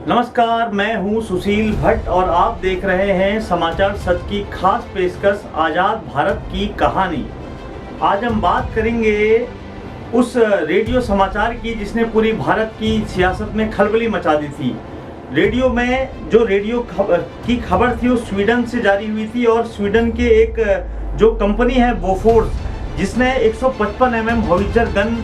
नमस्कार, मैं हूं सुशील भट्ट और आप देख रहे हैं समाचार सच की खास पेशकश आज़ाद भारत की कहानी। आज हम बात करेंगे उस रेडियो समाचार की जिसने पूरी भारत की सियासत में खलबली मचा दी थी। रेडियो में जो रेडियो की खबर थी वो स्वीडन से जारी हुई थी और स्वीडन के एक जो कंपनी है बोफोर्स, जिसने 155 mm हॉवित्जर गन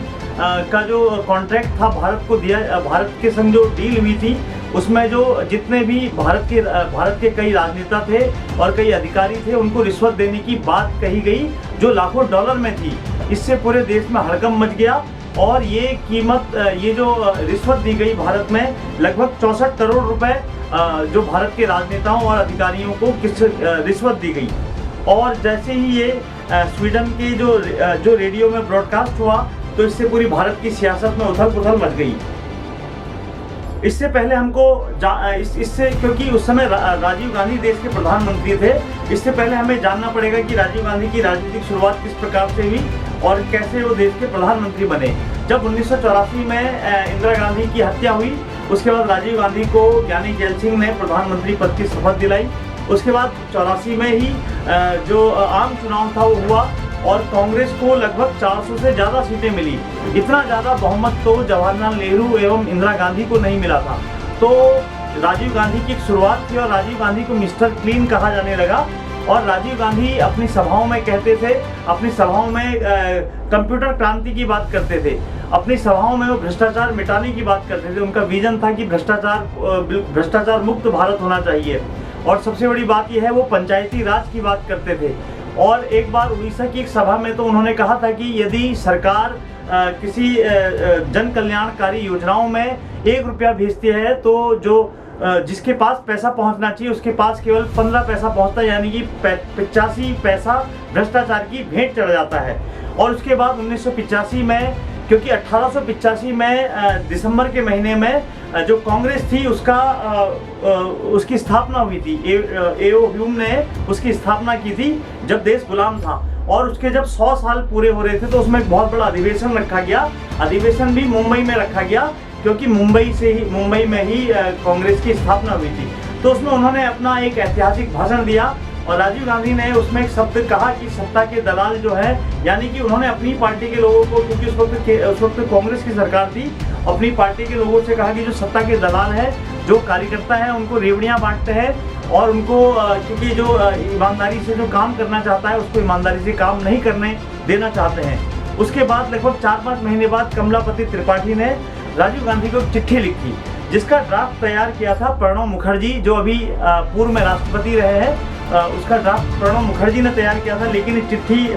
का जो कॉन्ट्रैक्ट था भारत को दिया, भारत के संग जो डील हुई थी उसमें जो जितने भी भारत के कई राजनेता थे और कई अधिकारी थे उनको रिश्वत देने की बात कही गई जो लाखों डॉलर में थी। इससे पूरे देश में हड़कंप मच गया और ये जो रिश्वत दी गई भारत में लगभग 64 करोड़ रुपए जो भारत के राजनेताओं और अधिकारियों को रिश्वत दी गई। और जैसे ही ये स्वीडन के जो रेडियो में ब्रॉडकास्ट हुआ तो इससे पूरी भारत की सियासत में उथल पुथल मच गई। इससे पहले हमको इससे क्योंकि उस समय राजीव गांधी देश के प्रधानमंत्री थे, इससे पहले हमें जानना पड़ेगा कि राजीव गांधी की राजनीतिक शुरुआत किस प्रकार से हुई और कैसे वो देश के प्रधानमंत्री बने। जब 1984 में इंदिरा गांधी की हत्या हुई, उसके बाद राजीव गांधी को ज्ञानी जैल सिंह ने प्रधानमंत्री पद की शपथ दिलाई। उसके बाद 84 में ही जो आम चुनाव था वो हुआ और कांग्रेस को लगभग 400 से ज़्यादा सीटें मिली। इतना ज़्यादा बहुमत तो जवाहरलाल नेहरू एवं इंदिरा गांधी को नहीं मिला था। तो राजीव गांधी की एक शुरुआत थी और राजीव गांधी को मिस्टर क्लीन कहा जाने लगा। और राजीव गांधी अपनी सभाओं में कहते थे, अपनी सभाओं में कंप्यूटर क्रांति की बात करते थे, अपनी सभाओं में वो भ्रष्टाचार मिटाने की बात करते थे। उनका विजन था कि भ्रष्टाचार मुक्त भारत होना चाहिए। और सबसे बड़ी बात यह है वो पंचायती राज की बात करते थे। और एक बार उड़ीसा की एक सभा में तो उन्होंने कहा था कि यदि सरकार किसी जन कल्याणकारी योजनाओं में 1 रुपया भेजती है तो जो जिसके पास पैसा पहुंचना चाहिए उसके पास केवल 15 पैसा पहुंचता है, यानी कि 85 पैसा भ्रष्टाचार की भेंट चढ़ जाता है। और उसके बाद 1985 में, क्योंकि 1885 में दिसंबर के महीने में जो कांग्रेस थी उसकी स्थापना हुई थी। एओ ह्यूम ने उसकी स्थापना की थी जब देश गुलाम था। और उसके जब 100 साल पूरे हो रहे थे तो उसमें एक बहुत बड़ा अधिवेशन रखा गया। अधिवेशन भी मुंबई में रखा गया क्योंकि मुंबई में ही कांग्रेस की स्थापना हुई थी। तो उसमें उन्होंने अपना एक ऐतिहासिक भाषण दिया और राजीव गांधी ने उसमें एक शब्द कहा कि सत्ता के दलाल जो है, यानी कि उन्होंने अपनी पार्टी के लोगों को, क्योंकि उस वक्त कांग्रेस की सरकार थी, अपनी पार्टी के लोगों से कहा कि जो सत्ता के दलाल है, जो कार्यकर्ता है, उनको रेवड़ियां बांटते हैं और उनको क्योंकि जो ईमानदारी से जो काम करना चाहता है उसको ईमानदारी से काम नहीं करने देना चाहते हैं। उसके बाद लगभग 4-5 महीने बाद कमलापति त्रिपाठी ने राजीव गांधी को एक चिट्ठी लिखी जिसका ड्राफ्ट तैयार किया था प्रणब मुखर्जी, जो अभी पूर्व में राष्ट्रपति रहे हैं। उसका ड्राफ्ट प्रणब मुखर्जी ने तैयार किया था, लेकिन ये चिट्ठी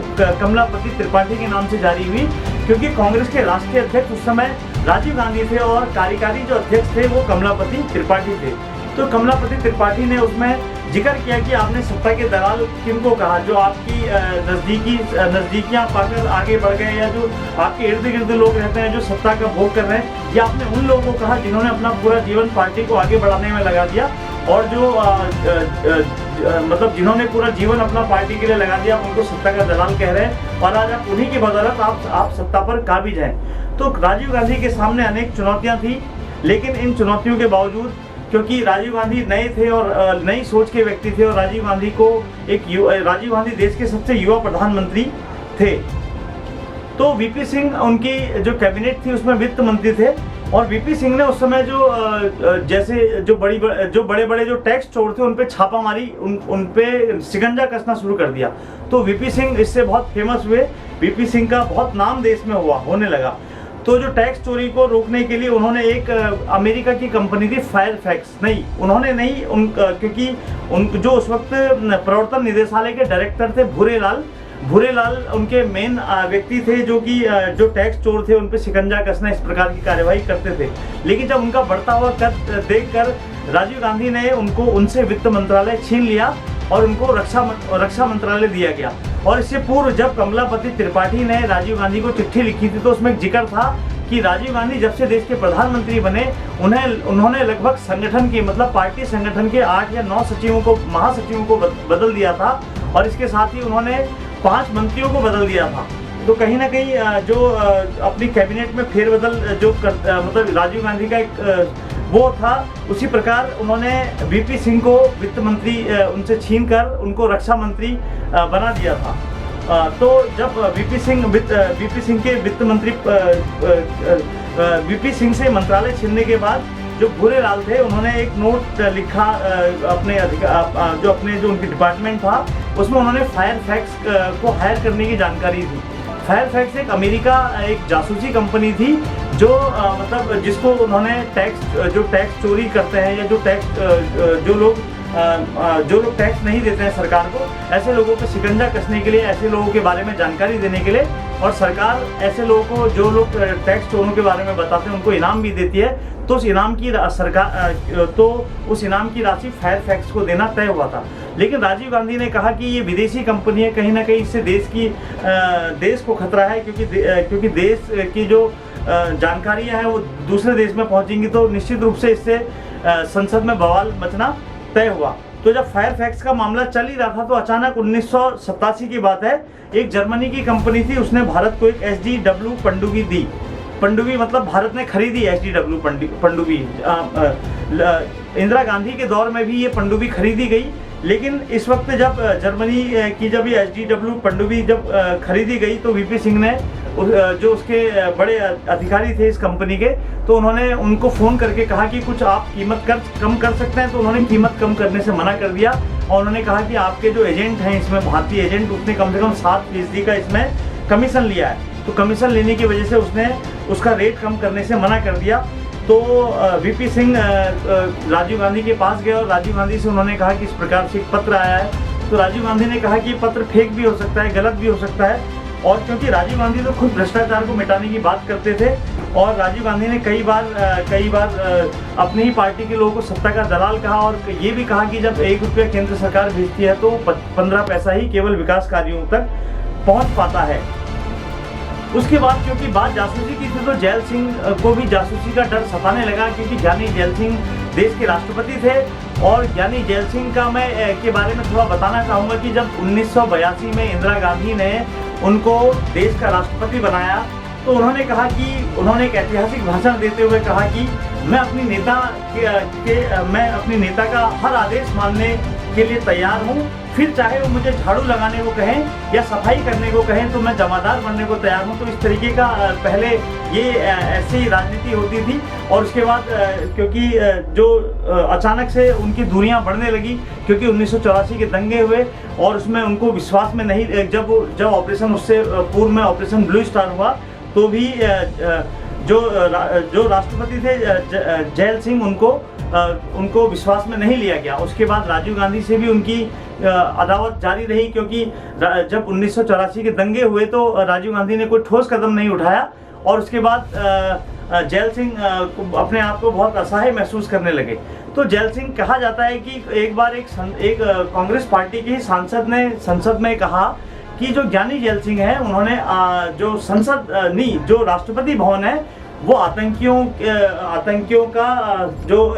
कमलापति त्रिपाठी के नाम से जारी हुई क्योंकि कांग्रेस के राष्ट्रीय अध्यक्ष उस समय राजीव गांधी थे और कार्यकारी जो अध्यक्ष थे वो कमलापति त्रिपाठी थे। तो कमलापति त्रिपाठी ने उसमें जिक्र किया कि आपने सत्ता के दलाल किनको कहा, जो आपकी नज़दीकियाँ पाकर आगे बढ़ गए या जो आपके इर्द गिर्द लोग रहते हैं जो सत्ता का भोग कर रहे हैं, या आपने उन लोगों को कहा जिन्होंने अपना पूरा जीवन पार्टी को आगे बढ़ाने में लगा दिया और जो मतलब जिन्होंने पूरा जीवन अपना पार्टी के लिए लगा दिया, आप उनको सत्ता का दलाल कह रहे हैं और आज आप उन्हीं की बदौलत आप सत्ता पर काबिज हैं। तो राजीव गांधी के सामने अनेक चुनौतियाँ थी, लेकिन इन चुनौतियों के बावजूद, क्योंकि राजीव गांधी नए थे और नई सोच के व्यक्ति थे और राजीव गांधी देश के सबसे युवा प्रधानमंत्री थे। तो वीपी सिंह उनकी जो कैबिनेट थी उसमें वित्त मंत्री थे और वीपी सिंह ने उस समय जो बड़े बड़े जो टैक्स चोर थे उन पे छापा मारी, उन पे शिकंजा कसना शुरू कर दिया। तो वीपी सिंह इससे बहुत फेमस हुए, वीपी सिंह का बहुत नाम देश में होने लगा। तो जो टैक्स चोरी को रोकने के लिए उन्होंने एक अमेरिका की कंपनी थी फायरफैक्स, क्योंकि जो उस वक्त प्रवर्तन निदेशालय के डायरेक्टर थे भूरेलाल उनके मेन व्यक्ति थे जो टैक्स चोर थे उन पे शिकंजा कसना इस प्रकार की कार्यवाही करते थे। लेकिन जब उनका बढ़ता हुआ कद देखकर राजीव गांधी ने उनसे वित्त मंत्रालय छीन लिया और उनको रक्षा मंत्रालय दिया गया। और इससे पूर्व जब कमलापति त्रिपाठी ने राजीव गांधी को चिट्ठी लिखी थी तो उसमें जिक्र था कि राजीव गांधी जब से देश के प्रधानमंत्री बने उन्होंने लगभग संगठन की, मतलब पार्टी संगठन के 8 या 9 महासचिवों को बदल दिया था और इसके साथ ही उन्होंने 5 मंत्रियों को बदल दिया था। तो कहीं ना कहीं जो अपनी कैबिनेट में फेरबदल मतलब राजीव गांधी का एक वो था, उसी प्रकार उन्होंने वीपी सिंह को वित्त मंत्री उनसे छीनकर उनको रक्षा मंत्री बना दिया था। तो जब वीपी सिंह के वित्त मंत्री वीपी सिंह से मंत्रालय छीनने के बाद जो भूरे लाल थे, उन्होंने एक नोट लिखा अपने जो उनकी डिपार्टमेंट था उसमें उन्होंने फायरफैक्स को हायर करने की जानकारी दी। फायरफैक्स एक जासूसी कंपनी थी जो मतलब जिसको उन्होंने टैक्स चोरी करते हैं या जो लोग टैक्स नहीं देते हैं सरकार को, ऐसे लोगों को शिकंजा कसने के लिए, ऐसे लोगों के बारे में जानकारी देने के लिए, और सरकार ऐसे लोगों को जो लोग टैक्स चोरों के बारे में बताते हैं उनको इनाम भी देती है। तो उस इनाम की राशि फायरफैक्स को देना तय हुआ था। लेकिन राजीव गांधी ने कहा कि ये विदेशी कंपनी है, कहीं ना कहीं इससे देश को खतरा है, क्योंकि देश की जो जानकारियां हैं वो दूसरे देश में पहुंचेंगी तो निश्चित रूप से इससे संसद में बवाल मचना तय हुआ। तो जब फायरफैक्स का मामला चल ही रहा था तो अचानक 1987 की बात है, एक जर्मनी की कंपनी थी, उसने भारत को एक SDW पनडुब्बी दी। पनडुब्बी मतलब भारत ने खरीदी SDW पनडुब्बी। इंदिरा गांधी के दौर में भी ये पनडुब्बी खरीदी गई, लेकिन इस वक्त जब जर्मनी की जब ये SDW पनडुब्बी जब खरीदी गई तो वीपी सिंह ने जो उसके बड़े अधिकारी थे इस कंपनी के, तो उन्होंने उनको फ़ोन करके कहा कि कुछ आप कीमत कम कर सकते हैं। तो उन्होंने कीमत कम करने से मना कर दिया और उन्होंने कहा कि आपके जो एजेंट हैं इसमें, भारतीय एजेंट, उसने कम से कम 7% का इसमें कमीशन लिया है। तो कमीशन लेने की वजह से उसने उसका रेट कम करने से मना कर दिया। तो वीपी सिंह राजीव गांधी के पास गए और राजीव गांधी से उन्होंने कहा कि इस प्रकार से एक पत्र आया है। तो राजीव गांधी ने कहा कि पत्र फेक भी हो सकता है, गलत भी हो सकता है, और क्योंकि राजीव गांधी तो खुद भ्रष्टाचार को मिटाने की बात करते थे और राजीव गांधी ने कई बार अपनी ही पार्टी के लोगों को सत्ता का दलाल कहा और ये भी कहा कि जब 1 रुपया केंद्र सरकार भेजती है तो 15 पैसा ही केवल विकास कार्यों तक पहुंच पाता है। उसके बाद क्योंकि बात जासूसी की थी तो जैल सिंह को भी जासूसी का डर सताने लगा, क्योंकि ज्ञानी जैल सिंह देश के राष्ट्रपति थे। और ज्ञानी जैल सिंह का मैं के बारे में थोड़ा बताना चाहूँगा कि जब 1982 में इंदिरा गांधी ने उनको देश का राष्ट्रपति बनाया तो उन्होंने एक ऐतिहासिक भाषण देते हुए कहा कि मैं अपनी नेता का हर आदेश मानने के लिए तैयार हूँ, फिर चाहे वो मुझे झाड़ू लगाने को कहें या सफाई करने को कहें तो मैं जमादार बनने को तैयार हूँ। तो इस तरीके का पहले ये ऐसी राजनीति होती थी। और उसके बाद क्योंकि जो अचानक से उनकी दूरियां बढ़ने लगी, क्योंकि 1984 के दंगे हुए और उसमें उनको विश्वास में नहीं, जब ऑपरेशन, उससे पूर्व में ऑपरेशन ब्लू स्टार हुआ तो भी जो राष्ट्रपति थे जैल सिंह उनको विश्वास में नहीं लिया गया। उसके बाद राजीव गांधी से भी उनकी अदावत जारी रही, क्योंकि जब 1984 के दंगे हुए तो राजीव गांधी ने कोई ठोस कदम नहीं उठाया और उसके बाद जैल सिंह अपने आप को बहुत असहाय महसूस करने लगे। तो जैल सिंह, कहा जाता है कि एक बार एक कांग्रेस पार्टी के ही सांसद ने संसद में कहा कि जो ज्ञानी जैल सिंह है उन्होंने जो राष्ट्रपति भवन है वो आतंकियों का जो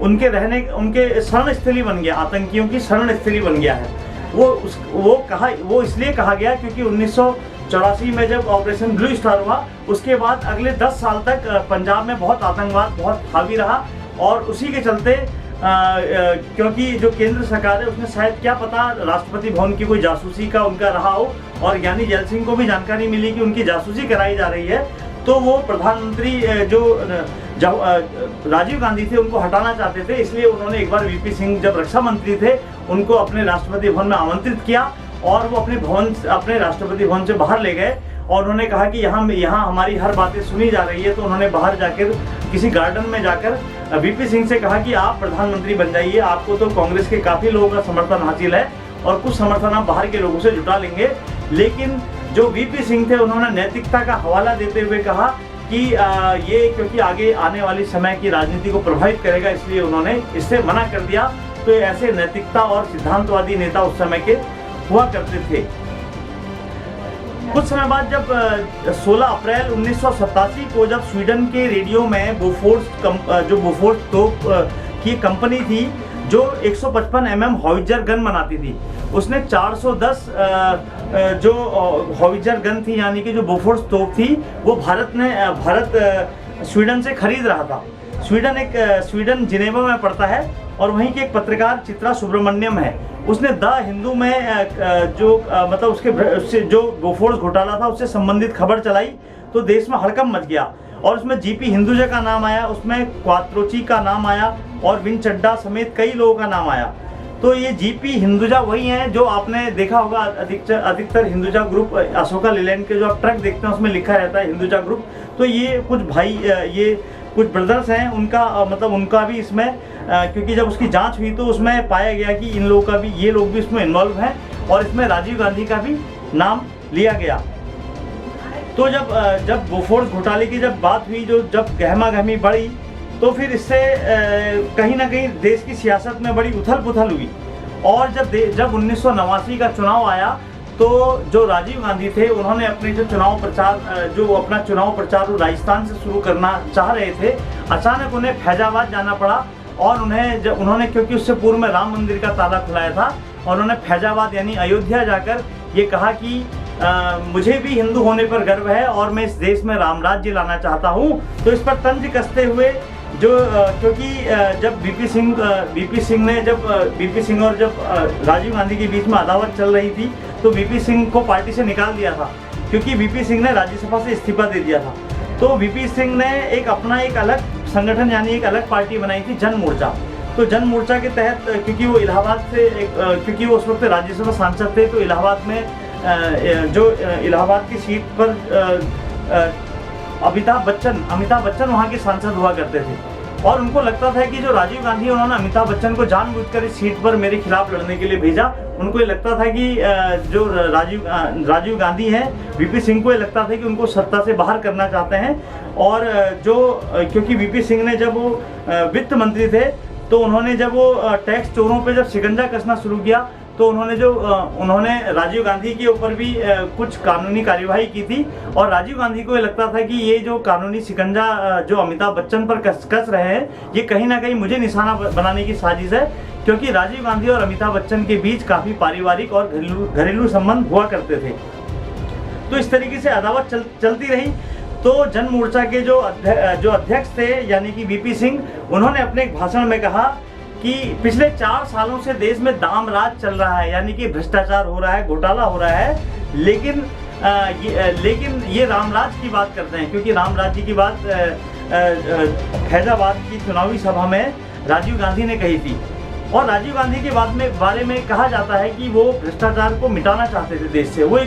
उनके शरण स्थली बन गया, आतंकियों की शरण स्थली बन गया है। वो इसलिए कहा गया क्योंकि 1984 में जब ऑपरेशन ब्लू स्टार हुआ उसके बाद अगले 10 साल तक पंजाब में बहुत आतंकवाद बहुत हावी रहा और उसी के चलते क्योंकि जो केंद्र सरकार है उसने शायद क्या पता राष्ट्रपति भवन की कोई जासूसी का उनका रहा हो और ज्ञानी जैल सिंह को भी जानकारी मिली कि उनकी जासूसी कराई जा रही है, तो वो प्रधानमंत्री जो राजीव गांधी थे उनको हटाना चाहते थे। इसलिए उन्होंने एक बार वीपी सिंह जब रक्षा मंत्री थे उनको अपने राष्ट्रपति भवन में आमंत्रित किया और वो अपने राष्ट्रपति भवन से बाहर ले गए और उन्होंने कहा कि यहाँ हमारी हर बातें सुनी जा रही है। तो उन्होंने बाहर जाकर किसी गार्डन में जाकर वीपी सिंह से कहा कि आप प्रधानमंत्री बन जाइए, आपको तो कांग्रेस के काफ़ी लोगों का समर्थन हासिल है और कुछ समर्थन आप बाहर के लोगों से जुटा लेंगे। लेकिन जो वीपी सिंह थे उन्होंने नैतिकता का हवाला देते हुए कहा कि ये क्योंकि आगे आने वाली समय की राजनीति को प्रभावित करेगा, इसलिए उन्होंने इससे मना कर दिया। तो ऐसे नैतिकता और सिद्धांतवादी नेता उस समय के हुआ करते थे। कुछ समय बाद जब 16 अप्रैल 1987 को जब स्वीडन के रेडियो में बोफोर्स तोप की कंपनी थी जो 155 mm हॉविट्जर गन बनाती थी, उसने 410 जो हॉविट्जर गन थी यानी कि जो बोफोर्स तोप थी वो भारत स्वीडन से खरीद रहा था। स्वीडन जिनेवा में पढ़ता है और वहीं की एक पत्रकार चित्रा सुब्रमण्यम है। उसने द हिंदू में मतलब उससे जो बोफोर्स घोटाला था उससे संबंधित खबर चलाई तो देश में हड़कंप मच गया और उसमें जीपी हिंदुजा का नाम आया, उसमें क्वात्रोची का नाम आया और विन चड्डा समेत कई लोगों का नाम आया। तो ये जीपी हिंदुजा वही हैं जो आपने देखा होगा अधिकतर हिंदुजा ग्रुप, अशोका लेलैंड के जो आप ट्रक देखते हैं उसमें लिखा रहता है हिंदुजा ग्रुप। तो ये कुछ भाई, ये कुछ ब्रदर्स हैं, उनका मतलब उनका भी इसमें क्योंकि जब उसकी जांच हुई तो उसमें पाया गया कि इन लोगों का भी, ये लोग भी इसमें इन्वॉल्व हैं और इसमें राजीव गांधी का भी नाम लिया गया। तो जब बोफोर्स घोटाले की जब बात हुई, जब गहमा गहमी बढ़ी तो फिर इससे कहीं ना कहीं देश की सियासत में बड़ी उथल पुथल हुई। और जब 1989 का चुनाव आया तो जो राजीव गांधी थे उन्होंने अपने अपना चुनाव प्रचार राजस्थान से शुरू करना चाह रहे थे। अचानक उन्हें फैजाबाद जाना पड़ा और उन्होंने क्योंकि उससे पूर्व में राम मंदिर का ताला खुलाया था और उन्होंने फैजाबाद यानी अयोध्या जाकर ये कहा कि मुझे भी हिंदू होने पर गर्व है और मैं इस देश में राम राज्य लाना चाहता हूँ। तो इस पर तंज कसते हुए क्योंकि जब बीपी सिंह और जब राजीव गांधी के बीच में अदावत चल रही थी तो बीपी सिंह को पार्टी से निकाल दिया था क्योंकि बीपी सिंह ने राज्यसभा से इस्तीफा दे दिया था। तो बीपी सिंह ने अपना एक अलग संगठन यानी एक अलग पार्टी बनाई थी, जन मोर्चा। तो जन मोर्चा के तहत क्योंकि वो इलाहाबाद से क्योंकि वो उस वक्त राज्यसभा सांसद थे तो इलाहाबाद में इलाहाबाद की सीट पर अमिताभ बच्चन वहाँ के सांसद हुआ करते थे और उनको लगता था कि जो राजीव गांधी उन्होंने अमिताभ बच्चन को जानबूझकर इस सीट पर मेरे खिलाफ लड़ने के लिए भेजा। उनको ये लगता था कि जो राजीव गांधी हैं, वीपी सिंह को ये लगता था कि उनको सत्ता से बाहर करना चाहते हैं। और क्योंकि वीपी सिंह ने जब वो वित्त मंत्री थे तो उन्होंने जब वो टैक्स चोरों पे जब शिकंजा कसना शुरू किया तो उन्होंने राजीव गांधी के ऊपर भी कुछ कानूनी कार्यवाही की थी और राजीव गांधी को ये लगता था कि ये जो कानूनी शिकंजा जो अमिताभ बच्चन पर कस रहे हैं ये कहीं ना कहीं मुझे निशाना बनाने की साजिश है, क्योंकि राजीव गांधी और अमिताभ बच्चन के बीच काफ़ी पारिवारिक और घरेलू संबंध हुआ करते थे। तो इस तरीके से अदावत चलती रही। तो जन मोर्चा के जो अध्यक्ष थे यानी कि वीपी सिंह, उन्होंने अपने एक भाषण में कहा कि पिछले 4 सालों से देश में दाम राज चल रहा है, यानी कि भ्रष्टाचार हो रहा है, घोटाला हो रहा है, लेकिन ये रामराज की बात करते हैं क्योंकि राम राज्य की बात फैजाबाद की चुनावी सभा में राजीव गांधी ने कही थी। और राजीव गांधी के बारे में कहा जाता है कि वो भ्रष्टाचार को मिटाना चाहते थे देश से। वो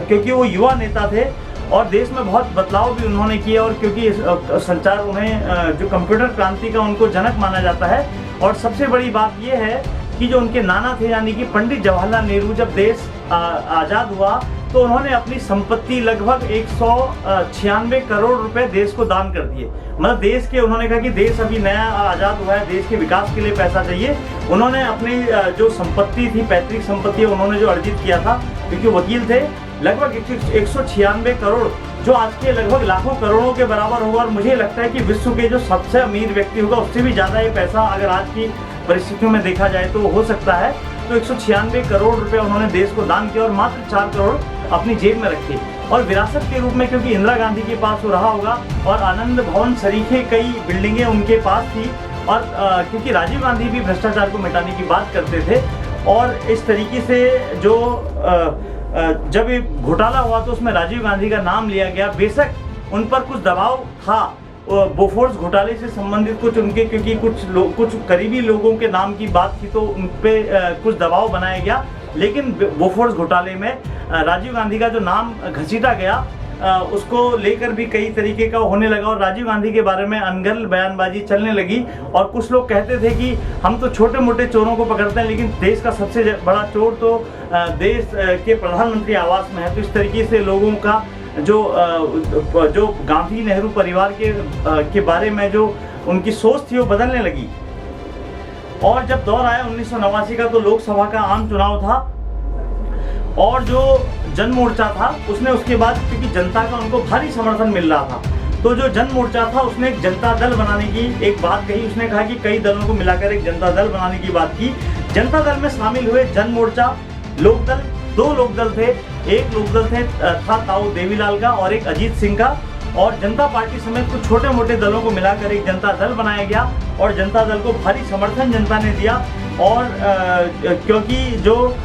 क्योंकि वो युवा नेता थे और देश में बहुत बदलाव भी उन्होंने किए और क्योंकि संचार उन्हें जो कंप्यूटर क्रांति का उनको जनक माना जाता है। और सबसे बड़ी बात यह है कि जो उनके नाना थे यानी कि पंडित जवाहरलाल नेहरू, जब देश आज़ाद हुआ तो उन्होंने अपनी संपत्ति लगभग 196 करोड़ रुपए देश को दान कर दिए। मतलब देश के, उन्होंने कहा कि देश अभी नया आज़ाद हुआ है, देश के विकास के लिए पैसा चाहिए। उन्होंने अपनी जो संपत्ति थी, पैतृक संपत्ति, उन्होंने जो अर्जित किया था क्योंकि वकील थे, लगभग 196 करोड़, जो आज के लगभग लाखों करोड़ों के बराबर होगा। और मुझे लगता है कि विश्व के जो सबसे अमीर व्यक्ति होगा उससे भी ज़्यादा ये पैसा अगर आज की परिस्थितियों में देखा जाए तो हो सकता है। तो 196 करोड़ रुपए उन्होंने देश को दान किया और मात्र 4 करोड़ अपनी जेब में रखे। और विरासत के रूप में क्योंकि इंदिरा गांधी के पास वो रहा होगा और आनंद भवन सरीखे कई बिल्डिंगें उनके पास थी। और क्योंकि राजीव गांधी भी भ्रष्टाचार को मिटाने की बात करते थे और इस तरीके से जो जब ये घोटाला हुआ तो उसमें राजीव गांधी का नाम लिया गया। बेशक उन पर कुछ दबाव था, बोफोर्स घोटाले से संबंधित कुछ उनके, क्योंकि कुछ करीबी लोगों के नाम की बात थी तो उन पर कुछ दबाव बनाया गया। लेकिन बोफोर्स घोटाले में राजीव गांधी का जो नाम घसीटा गया उसको लेकर भी कई तरीके का होने लगा और राजीव गांधी के बारे में अनगढ़ बयानबाजी चलने लगी। और कुछ लोग कहते थे कि हम तो छोटे मोटे चोरों को पकड़ते हैं लेकिन देश का सबसे बड़ा चोर तो देश के प्रधानमंत्री आवास में है। तो इस तरीके से लोगों का जो गांधी नेहरू परिवार के बारे में जो उनकी सोच थी वो बदलने लगी। और जब दौर आया 1989 का तो लोकसभा का आम चुनाव था और जो जन मोर्चा था उसने उसके बाद, क्योंकि जनता का उनको भारी समर्थन मिल रहा था, तो जो जन मोर्चा था उसने एक जनता दल बनाने की एक बात कही। उसने कहा कि कई दलों को मिलाकर एक जनता दल बनाने की बात की। जनता दल में शामिल हुए जन मोर्चा, लोकदल, 2 लोकदल थे। एक लोकदल था ताऊ देवीलाल का और एक अजीत सिंह का। और जनता पार्टी समेत कुछ छोटे मोटे दलों को मिलाकर एक जनता दल बनाया गया और जनता दल को भारी समर्थन जनता ने दिया। और क्योंकि जो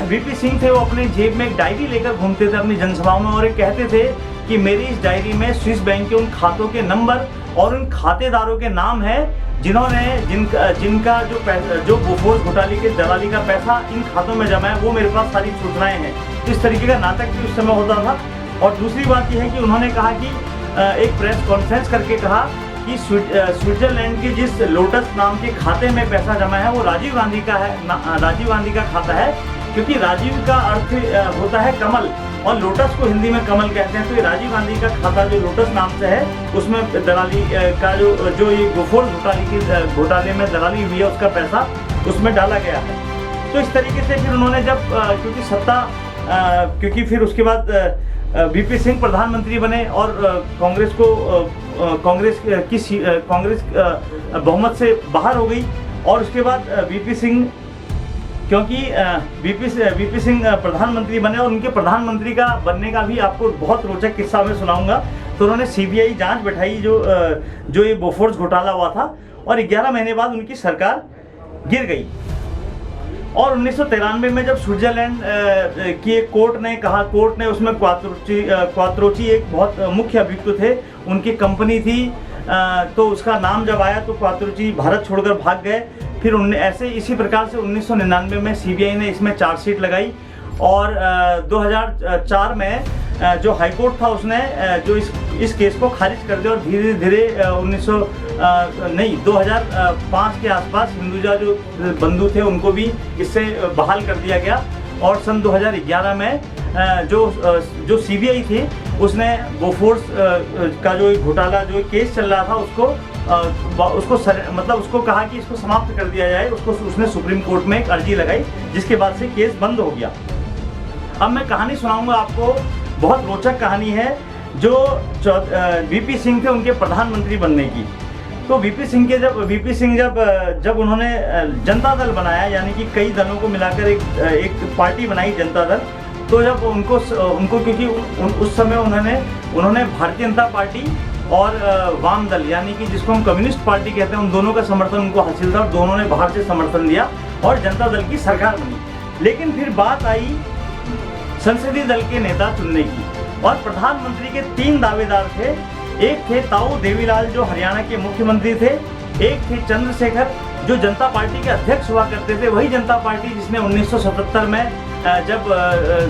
वीपी सिंह थे वो अपने जेब में एक डायरी लेकर घूमते थे अपनी जनसभाओं में, और ये कहते थे कि मेरी इस डायरी में स्विस बैंक के उन खातों के नंबर और उन खातेदारों के नाम है जिनका जो बोफोर्स घोटाले के दलाली का पैसा इन खातों में जमा है, वो मेरे पास सारी सूचनाएं हैं। इस तरीके का नाटक भी उस समय होता था। और दूसरी बात यह है कि उन्होंने कहा कि एक प्रेस कॉन्फ्रेंस करके कहा कि स्विट्जरलैंड के जिस लोटस नाम के खाते में पैसा जमा है वो राजीव गांधी का है, राजीव गांधी का खाता है, क्योंकि राजीव का अर्थ होता है कमल और लोटस को हिंदी में कमल कहते हैं। तो ये राजीव गांधी का खाता जो लोटस नाम से है उसमें दलाली का जो ये बोफोर्स घोटाले में दलाली हुई है उसका पैसा उसमें डाला गया है। तो इस तरीके से फिर उन्होंने जब क्योंकि फिर उसके बाद वीपी सिंह प्रधानमंत्री बने और कांग्रेस बहुमत से बाहर हो गई। और उसके बाद वीपी सिंह वीपी सिंह प्रधानमंत्री बने और उनके प्रधानमंत्री का बनने का भी आपको बहुत रोचक किस्सा मैं सुनाऊंगा। तो उन्होंने सीबीआई जांच बैठाई जो ये बोफोर्स घोटाला हुआ था, और 11 महीने बाद उनकी सरकार गिर गई। और 1993 में जब स्विट्जरलैंड की एक कोर्ट ने उसमें क्वात्रोची एक बहुत मुख्य अभियुक्त थे, उनकी कंपनी थी, तो उसका नाम जब आया तो क्वात्रोची भारत छोड़कर भाग गए। फिर इसी प्रकार से 1999 में सीबीआई ने इसमें चार्जशीट लगाई और 2004 में जो हाईकोर्ट था उसने जो इस केस को खारिज कर दिया और धीरे धीरे 2005 के आसपास हिंदुजा जो बंधु थे उनको भी इससे बहाल कर दिया गया। और सन 2011 में जो सीबीआई थी उसने बोफोर्स का जो घोटाला जो केस चल रहा था उसको कहा कि इसको समाप्त कर दिया जाए। उसने सुप्रीम कोर्ट में एक अर्जी लगाई जिसके बाद से केस बंद हो गया। अब मैं कहानी सुनाऊंगा आपको, बहुत रोचक कहानी है जो वीपी सिंह थे उनके प्रधानमंत्री बनने की। तो वीपी सिंह जब उन्होंने जनता दल बनाया, यानी कि कई दलों को मिलाकर एक पार्टी बनाई जनता दल, तो जब उनको क्योंकि उस समय उन्होंने भारतीय जनता पार्टी और वाम दल यानी कि जिसको हम कम्युनिस्ट पार्टी कहते हैं उन दोनों का समर्थन उनको हासिल था और दोनों ने बाहर से समर्थन दिया और जनता दल की सरकार बनी। लेकिन फिर बात आई संसदीय दल के नेता चुनने की, और प्रधानमंत्री के 3 दावेदार थे। एक थे ताऊ देवीलाल जो हरियाणा के मुख्यमंत्री थे, एक थे चंद्रशेखर जो जनता पार्टी के अध्यक्ष हुआ करते थे, वही जनता पार्टी जिसने 1977 में जब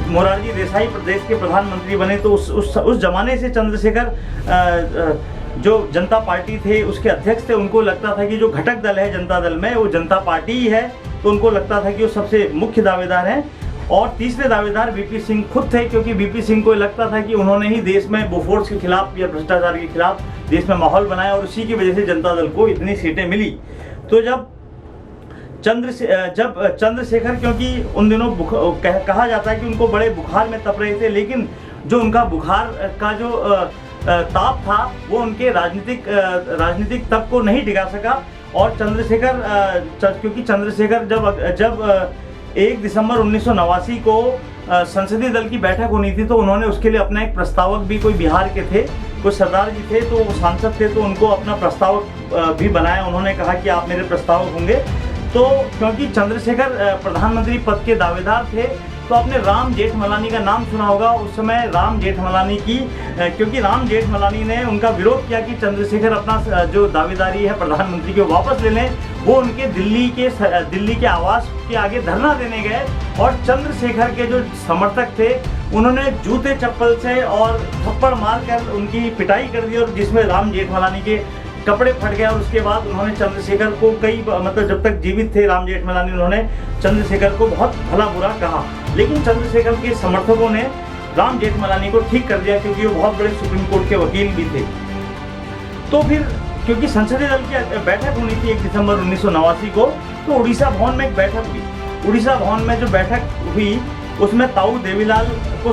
मोरारजी देसाई प्रदेश के प्रधानमंत्री बने तो उस जमाने से चंद्रशेखर जो जनता पार्टी थे उसके अध्यक्ष थे। उनको लगता था कि जो घटक दल है जनता दल में वो जनता पार्टी ही है, तो उनको लगता था कि वो सबसे मुख्य दावेदार हैं। और तीसरे दावेदार वीपी सिंह खुद थे, क्योंकि वीपी सिंह को लगता था कि उन्होंने ही देश में बोफोर्स के खिलाफ या भ्रष्टाचार के खिलाफ देश में माहौल बनाया और उसी की वजह से जनता दल को इतनी सीटें मिली। तो जब चंद्रशेखर, क्योंकि उन दिनों कहा जाता है कि उनको बड़े बुखार में तप रहे थे, लेकिन जो उनका बुखार का जो ताप था वो उनके राजनीतिक तप को नहीं डिगा सका। और क्योंकि चंद्रशेखर जब 1 दिसंबर 1989 को संसदीय दल की बैठक होनी थी, तो उन्होंने उसके लिए अपना एक प्रस्तावक भी, कोई बिहार के थे, कोई सरदार जी थे, तो वो सांसद थे, तो उनको अपना प्रस्तावक भी बनाया। उन्होंने कहा कि आप मेरे प्रस्तावक होंगे। तो क्योंकि चंद्रशेखर प्रधानमंत्री पद के दावेदार थे, तो आपने राम जेठमलानी का नाम सुना होगा। उस समय राम जेठमलानी क्योंकि राम जेठमलानी ने उनका विरोध किया कि चंद्रशेखर अपना जो दावेदारी है प्रधानमंत्री की वापस ले लें, वो उनके दिल्ली के आवास के आगे धरना देने गए और चंद्रशेखर के जो समर्थक थे उन्होंने जूते चप्पल से और थप्पड़ मारकर उनकी पिटाई कर दी, और जिसमें राम जेठमलानी के कपड़े फट गए। और उसके बाद उन्होंने चंद्रशेखर को जब तक जीवित थे राम जेठमलानी, उन्होंने चंद्रशेखर को बहुत भला बुरा कहा। लेकिन चंद्रशेखर के समर्थकों ने राम जेठमलानी को ठीक कर दिया, क्योंकि वो बहुत बड़े सुप्रीम कोर्ट के वकील भी थे। तो फिर क्योंकि संसदीय दल की बैठक होनी थी 1 दिसंबर 1989 को, तो उड़ीसा भवन में एक बैठक हुई। उड़ीसा भवन में जो बैठक हुई उसमें ताऊ देवीलाल को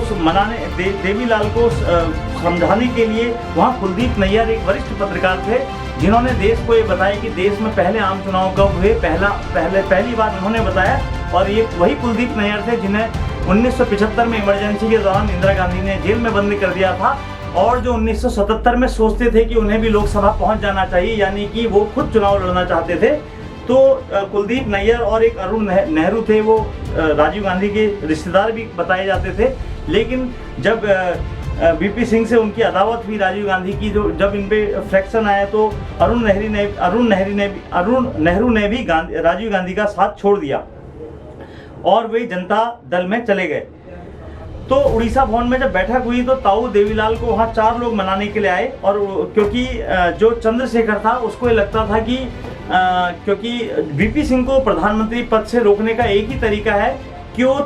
समझाने के लिए वहाँ कुलदीप नैयर एक वरिष्ठ पत्रकार थे, जिन्होंने देश को ये बताया कि देश में पहले आम चुनाव कब हुए, पहली बार उन्होंने बताया। और ये वही कुलदीप नैयर थे जिन्हें 1975 में इमरजेंसी के दौरान इंदिरा गांधी ने जेल में बंद कर दिया था। और जो 1977 में सोचते थे कि उन्हें भी लोकसभा पहुंच जाना चाहिए, यानी कि वो खुद चुनाव लड़ना चाहते थे। तो कुलदीप नैयर और एक अरुण नेहरू थे, वो राजीव गांधी के रिश्तेदार भी बताए जाते थे। लेकिन जब वीपी सिंह से उनकी अदावत हुई राजीव गांधी की, जो जब इन पे फ्रैक्शन आया तो अरुण नेहरू ने भी राजीव गांधी का साथ छोड़ दिया और वे जनता दल में चले गए। तो उड़ीसा भवन में जब बैठक हुई तो ताऊ देवीलाल को वहाँ 4 लोग मनाने के लिए आए, और क्योंकि जो चंद्रशेखर था उसको ये लगता था कि क्योंकि वीपी सिंह को प्रधानमंत्री पद से रोकने का एक ही तरीका है कि वो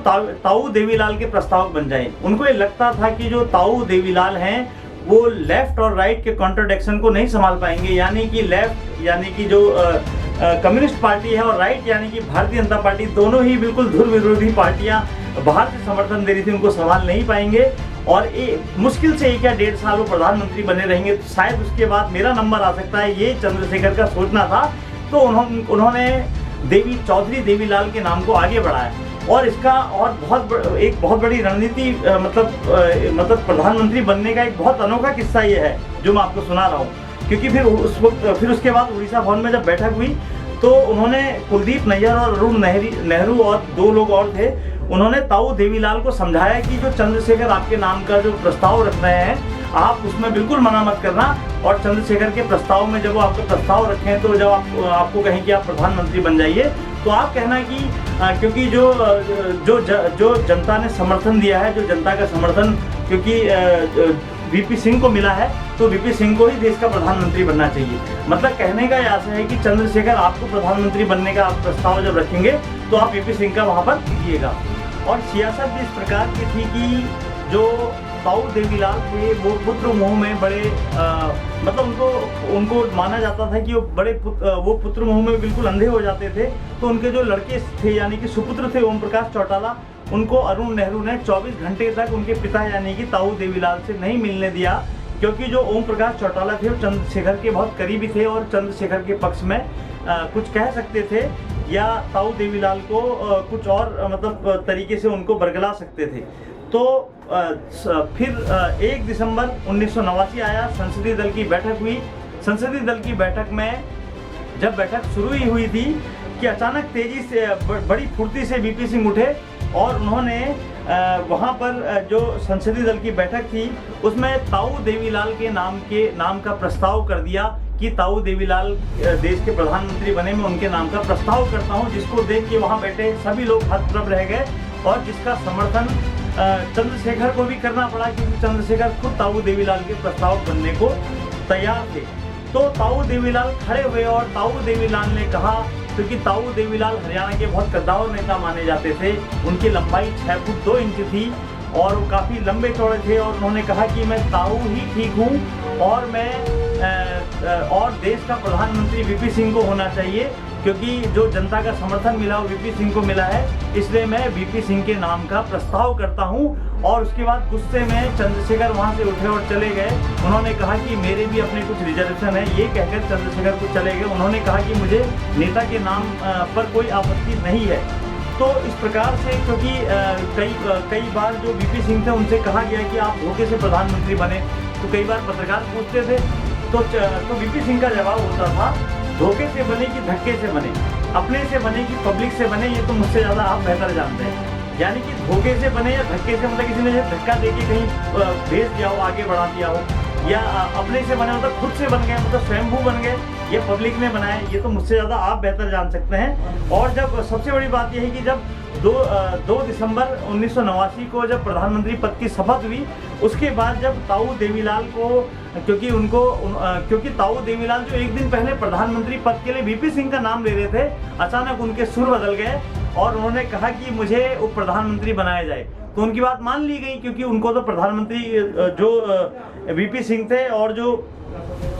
ताऊ देवीलाल के प्रस्तावक बन जाए। उनको ये लगता था कि जो ताऊ देवीलाल हैं वो लेफ्ट और राइट के कॉन्ट्रडिक्शन को नहीं संभाल पाएंगे, यानी कि लेफ्ट यानी कि जो कम्युनिस्ट पार्टी है और राइट यानी कि भारतीय जनता पार्टी, दोनों ही बिल्कुल धुर विरोधी पार्टियां बाहर से समर्थन दे रही थी, उनको संभाल नहीं पाएंगे और मुश्किल से 1 या 1.5 साल वो प्रधानमंत्री बने रहेंगे, तो शायद उसके बाद मेरा नंबर आ सकता है, ये चंद्रशेखर का सोचना था। तो उन्होंने चौधरी देवीलाल के नाम को आगे बढ़ाया और इसका और एक बहुत बड़ी रणनीति मतलब प्रधानमंत्री बनने का एक बहुत अनोखा किस्सा ये है जो मैं आपको सुना रहा हूँ। क्योंकि फिर उसके बाद उड़ीसा भवन में जब बैठक हुई तो उन्होंने कुलदीप नैयर और अरुण नेहरू और 2 लोग और थे, उन्होंने ताऊ देवीलाल को समझाया कि जो चंद्रशेखर आपके नाम का जो प्रस्ताव रख रहे हैं आप उसमें बिल्कुल मना मत करना, और चंद्रशेखर के प्रस्ताव में जब वो आपका प्रस्ताव रखें तो जब आपको कहें कि आप प्रधानमंत्री बन जाइए तो आप कहना कि क्योंकि जो जनता ने समर्थन दिया है, जो जनता का समर्थन क्योंकि वीपी सिंह को मिला है तो वीपी सिंह को ही देश का प्रधानमंत्री बनना चाहिए। मतलब कहने का आशा है कि चंद्रशेखर आपको प्रधानमंत्री बनने का आप प्रस्ताव जब रखेंगे तो आप वीपी सिंह का वहाँ पर कीजिएगा। और सियासत भी इस प्रकार की थी कि जो ताऊ देवीलाल थे वो पुत्र मोह में बड़े मतलब उनको माना जाता था कि वो पुत्र मोह में बिल्कुल अंधे हो जाते थे। तो उनके जो लड़के थे यानी कि सुपुत्र थे ओम प्रकाश चौटाला, उनको अरुण नेहरू ने 24 घंटे तक उनके पिता यानी कि ताऊ देवीलाल से नहीं मिलने दिया, क्योंकि जो ओम प्रकाश चौटाला थे वो चंद्रशेखर के बहुत करीबी थे और चंद्रशेखर के पक्ष में कुछ कह सकते थे या ताऊ देवीलाल को कुछ और मतलब तरीके से उनको बरगला सकते थे। तो फिर 1 दिसंबर 1989 आया, संसदीय दल की बैठक हुई। संसदीय दल की बैठक में जब बैठक शुरू ही हुई थी कि अचानक तेजी से बड़ी फुर्ती से वीपी सिंह उठे और उन्होंने वहाँ पर जो संसदीय दल की बैठक थी उसमें ताऊ देवीलाल के नाम का प्रस्ताव कर दिया कि ताऊ देवीलाल देश के प्रधानमंत्री बने, मैं उनके नाम का प्रस्ताव करता हूँ। जिसको देख के वहाँ बैठे सभी लोग हतप्रभ रह गए और जिसका समर्थन चंद्रशेखर को भी करना पड़ा, क्योंकि चंद्रशेखर खुद ताऊ देवीलाल के प्रस्ताव बनने को तैयार थे। तो ताऊ देवीलाल खड़े हुए और ताऊ देवीलाल ने कहा, क्योंकि ताऊ देवीलाल हरियाणा के बहुत कद्दावर नेता माने जाते थे, उनकी लंबाई 6 फुट 2 इंच थी और वो काफ़ी लंबे चौड़े थे, और उन्होंने कहा कि मैं ताऊ ही ठीक हूँ और देश का प्रधानमंत्री वीपी सिंह को होना चाहिए, क्योंकि जो जनता का समर्थन मिला वो वीपी सिंह को मिला है, इसलिए मैं वीपी सिंह के नाम का प्रस्ताव करता हूं। और उसके बाद गुस्से में चंद्रशेखर वहां से उठे और चले गए। उन्होंने कहा कि मेरे भी अपने कुछ रिजर्वेशन है, ये कहकर चंद्रशेखर को चले गए। उन्होंने कहा कि मुझे नेता के नाम पर कोई आपत्ति नहीं है। तो इस प्रकार से क्योंकि कई बार जो वीपी सिंह थे उनसे कहा गया कि आप धोखे से प्रधानमंत्री बने, तो कई बार पत्रकार पूछते थे तो वीपी सिंह का जवाब होता था, धोखे से बने कि धक्के से बने, अपने से बने कि पब्लिक से बने, ये तो मुझसे ज़्यादा आप बेहतर जानते हैं। यानी कि धोखे से बने या धक्के से, मतलब किसी ने धक्का देके कहीं भेज दिया हो, आगे बढ़ा दिया हो, या अपने से बने मतलब खुद से बन गए, मतलब स्वयंभू बन गए, ये पब्लिक ने बनाए, ये तो मुझसे ज़्यादा आप बेहतर जान सकते हैं। और जब सबसे बड़ी बात यह है कि जब 2 दिसंबर 1989 को जब प्रधानमंत्री पद की शपथ हुई, उसके बाद जब ताऊ देवीलाल को क्योंकि ताऊ देवीलाल जो एक दिन पहले प्रधानमंत्री पद के लिए वीपी सिंह का नाम ले रहे थे, अचानक उनके सुर बदल गए और उन्होंने कहा कि मुझे उप प्रधानमंत्री बनाया जाए। तो उनकी बात मान ली गई, क्योंकि उनको तो प्रधानमंत्री जो वीपी सिंह थे और जो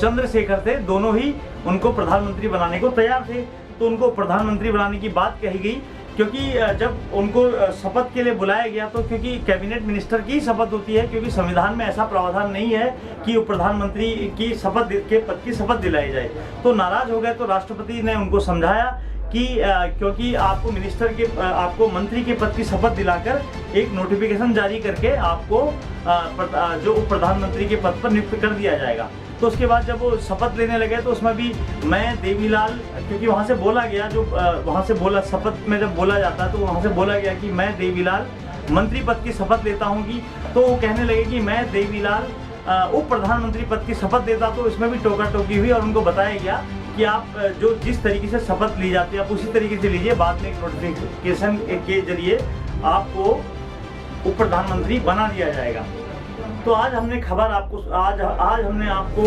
चंद्रशेखर थे, दोनों ही उनको प्रधानमंत्री बनाने को तैयार थे। तो उनको प्रधानमंत्री बनाने की बात कही गई, क्योंकि जब उनको शपथ के लिए बुलाया गया तो क्योंकि कैबिनेट मिनिस्टर की शपथ होती है, क्योंकि संविधान में ऐसा प्रावधान नहीं है कि उप प्रधानमंत्री की पद की शपथ दिलाई जाए। तो नाराज हो गए, तो राष्ट्रपति ने उनको समझाया कि क्योंकि आपको मिनिस्टर के आपको मंत्री के पद की शपथ दिलाकर एक नोटिफिकेशन जारी करके आपको जो उप प्रधानमंत्री के पद पर नियुक्त कर दिया जाएगा। तो उसके बाद जब वो शपथ लेने लगे तो उसमें भी मैं देवीलाल, क्योंकि वहाँ से बोला गया, जो वहाँ से बोला शपथ में जब बोला जाता तो वहाँ से बोला गया कि मैं देवीलाल मंत्री पद की शपथ लेता हूँ कि, तो वो कहने लगे कि मैं देवीलाल उप प्रधानमंत्री पद की शपथ लेता, तो इसमें भी टोका टोकी हुई और उनको बताया गया कि आप जो जिस तरीके से शपथ ली जाती है आप उसी तरीके से लीजिए, बाद में एक नोटिफिकेशन के जरिए आपको उप प्रधानमंत्री बना दिया जाएगा। तो आज हमने खबर आपको आज हमने आपको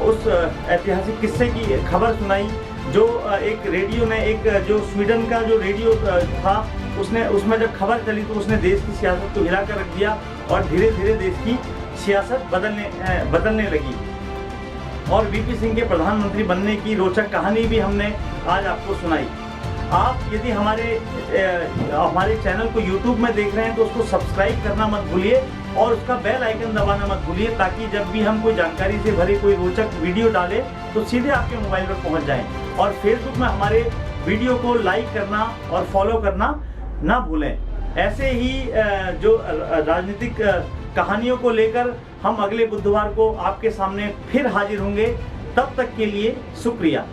उस ऐतिहासिक किस्से की खबर सुनाई, जो एक रेडियो ने, एक जो स्वीडन का जो रेडियो था उसमें जब खबर चली तो उसने देश की सियासत को हिला कर रख दिया और धीरे धीरे देश की सियासत बदलने लगी। और वीपी सिंह के प्रधानमंत्री बनने की रोचक कहानी भी हमने आज आपको सुनाई। आप यदि हमारे चैनल को YouTube में देख रहे हैं तो उसको सब्सक्राइब करना मत भूलिए और उसका बेल आइकन दबाना मत भूलिए, ताकि जब भी हम कोई जानकारी से भरे कोई रोचक वीडियो डालें तो सीधे आपके मोबाइल पर पहुंच जाएं। और फेसबुक में हमारे वीडियो को लाइक करना और फॉलो करना ना भूलें। ऐसे ही जो राजनीतिक कहानियों को लेकर हम अगले बुधवार को आपके सामने फिर हाजिर होंगे। तब तक के लिए शुक्रिया।